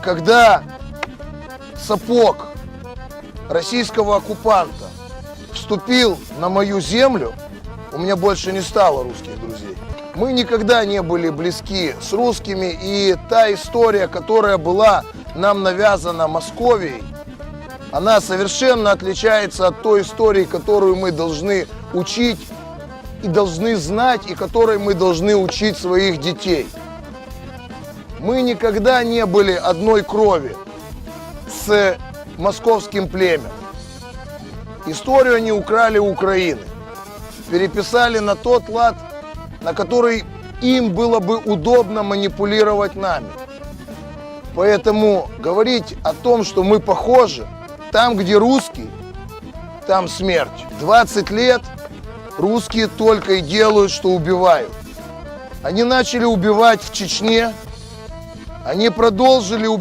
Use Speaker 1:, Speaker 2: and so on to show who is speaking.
Speaker 1: когда сапог российского оккупанта вступил на мою землю, у меня больше не стало русских друзей. Мы никогда не были близки с русскими, и та история, которая была нам навязана Московией, она совершенно отличается от той истории, которую мы должны учить и должны знать, и которой мы должны учить своих детей. Мы никогда не были одной крови с московским племенем. Историю они украли у Украины, переписали на тот лад, на который им было бы удобно манипулировать нами. Поэтому говорить о том, что мы похожи, там, где русский, там смерть. 20 лет русские только и делают, что убивают. Они начали убивать в Чечне, они продолжили убивать.